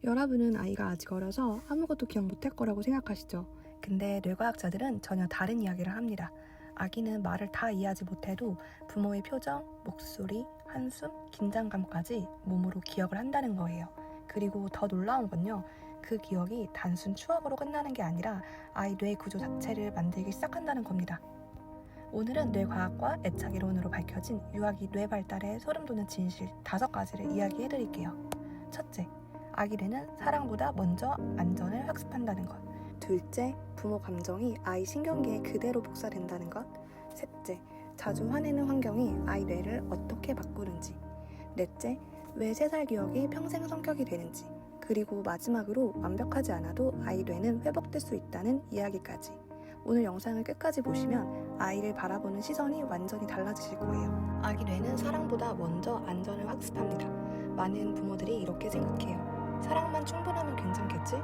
여러분은 아이가 아직 어려서 아무것도 기억 못할 거라고 생각하시죠? 근데 뇌과학자들은 전혀 다른 이야기를 합니다. 아기는 말을 다 이해하지 못해도 부모의 표정, 목소리, 한숨, 긴장감까지 몸으로 기억을 한다는 거예요. 그리고 더 놀라운 건요, 그 기억이 단순 추억으로 끝나는 게 아니라 아이 뇌 구조 자체를 만들기 시작한다는 겁니다. 오늘은 뇌과학과 애착이론으로 밝혀진 유아기 뇌 발달의 소름 돋는 진실 5가지를 이야기해드릴게요. 첫째, 아기 뇌는 사랑보다 먼저 안전을 학습한다는 것. 둘째, 부모 감정이 아이 신경계에 그대로 복사된다는 것. 셋째, 자주 화내는 환경이 아이 뇌를 어떻게 바꾸는지. 넷째, 왜 3살 기억이 평생 성격이 되는지. 그리고 마지막으로 완벽하지 않아도 아이 뇌는 회복될 수 있다는 이야기까지. 오늘 영상을 끝까지 보시면 아이를 바라보는 시선이 완전히 달라지실 거예요. 아기 뇌는 사랑보다 먼저 안전을 학습합니다. 많은 부모들이 이렇게 생각해요. 사랑만 충분하면 괜찮겠지?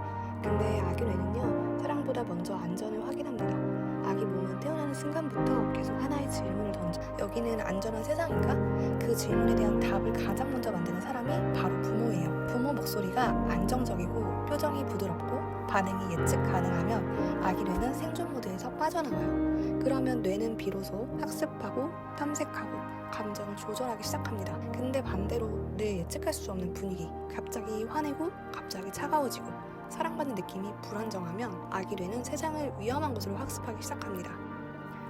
근데 아기 뇌는요, 사랑보다 먼저 안전을 확인합니다. 아기 몸은 태어나는 순간부터 계속 하나의 질문을 던져. 여기는 안전한 세상인가? 그 질문에 대한 답을 가장 먼저 만드는 사람이 바로 부모예요. 부모 목소리가 안정적이고 표정이 부드럽고 반응이 예측 가능하면 아기 뇌는 생존 모드에서 빠져나와요. 그러면 뇌는 비로소 학습하고 탐색하고 감정을 조절하기 시작합니다. 근데 반대로 늘 예측할 수 없는 분위기, 갑자기 화내고 갑자기 차가워지고 사랑받는 느낌이 불안정하면 아기 뇌는 세상을 위험한 것으로 학습하기 시작합니다.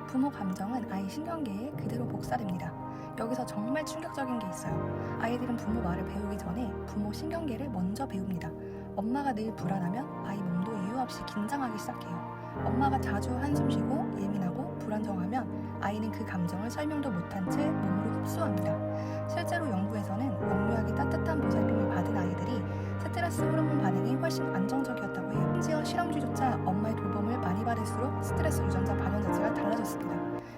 부모 감정은 아이 신경계에 그대로 복사됩니다. 여기서 정말 충격적인 게 있어요. 아이들은 부모 말을 배우기 전에 부모 신경계를 먼저 배웁니다. 엄마가 늘 불안하면 아이 몸도 이유 없이 긴장하기 시작해요. 엄마가 자주 한숨 쉬고 예민하고 불안정하면 아이는 그 감정을 설명도 못한 채 몸으로 흡수합니다. 실제로 연구에서는 영유아기 따뜻한 보살핌을 받은 아이들이 스트레스 호르몬 반응이 훨씬 안정적이었다고 해요. 심지어 실험쥐조차 엄마의 돌봄을 많이 받을수록 스트레스 유전자 반응 자체가 달라졌습니다.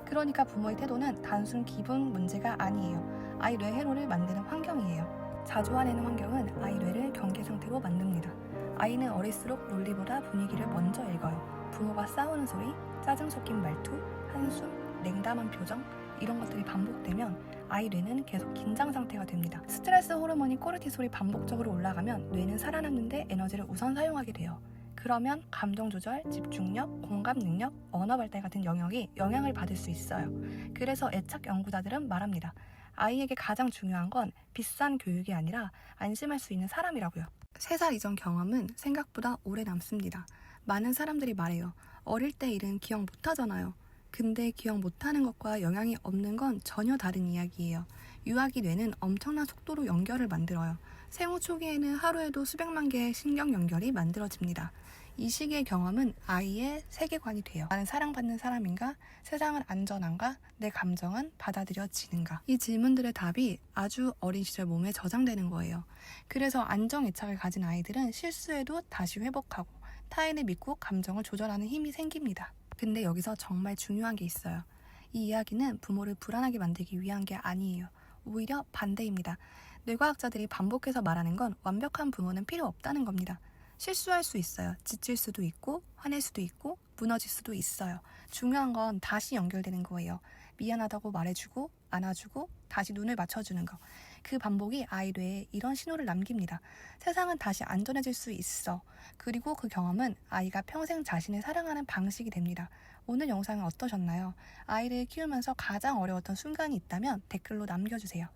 그러니까 부모의 태도는 단순 기분 문제가 아니에요. 아이 뇌 회로를 만드는 환경이에요. 자주 화내는 환경은 아이 뇌를 경계 상태로 만듭니다. 아이는 어릴수록 논리보다 분위기를 먼저 읽어요. 부모가 싸우는 소리, 짜증 섞인 말투, 한숨, 냉담한 표정 이런 것들이 반복되면 아이 뇌는 계속 긴장 상태가 됩니다. 스트레스 호르몬이 코르티솔이 반복적으로 올라가면 뇌는 살아남는데 에너지를 우선 사용하게 돼요. 그러면 감정 조절, 집중력, 공감 능력, 언어 발달 같은 영역이 영향을 받을 수 있어요. 그래서 애착 연구자들은 말합니다. 아이에게 가장 중요한 건 비싼 교육이 아니라 안심할 수 있는 사람이라고요. 3살 이전 경험은 생각보다 오래 남습니다. 많은 사람들이 말해요. 어릴 때 일은 기억 못하잖아요. 근데 기억 못하는 것과 영향이 없는 건 전혀 다른 이야기예요. 유아기 뇌는 엄청난 속도로 연결을 만들어요. 생후 초기에는 하루에도 수백만 개의 신경 연결이 만들어집니다. 이 시기의 경험은 아이의 세계관이 돼요. 나는 사랑받는 사람인가? 세상은 안전한가? 내 감정은 받아들여지는가? 이 질문들의 답이 아주 어린 시절 몸에 저장되는 거예요. 그래서 안정 애착을 가진 아이들은 실수해도 다시 회복하고 타인을 믿고 감정을 조절하는 힘이 생깁니다. 근데 여기서 정말 중요한 게 있어요. 이 이야기는 부모를 불안하게 만들기 위한 게 아니에요. 오히려 반대입니다. 뇌과학자들이 반복해서 말하는 건 완벽한 부모는 필요 없다는 겁니다. 실수할 수 있어요. 지칠 수도 있고 화낼 수도 있고 무너질 수도 있어요. 중요한 건 다시 연결되는 거예요. 미안하다고 말해주고 안아주고 다시 눈을 맞춰주는 거. 그 반복이 아이 뇌에 이런 신호를 남깁니다. 세상은 다시 안전해질 수 있어. 그리고 그 경험은 아이가 평생 자신을 사랑하는 방식이 됩니다. 오늘 영상은 어떠셨나요? 아이를 키우면서 가장 어려웠던 순간이 있다면 댓글로 남겨주세요.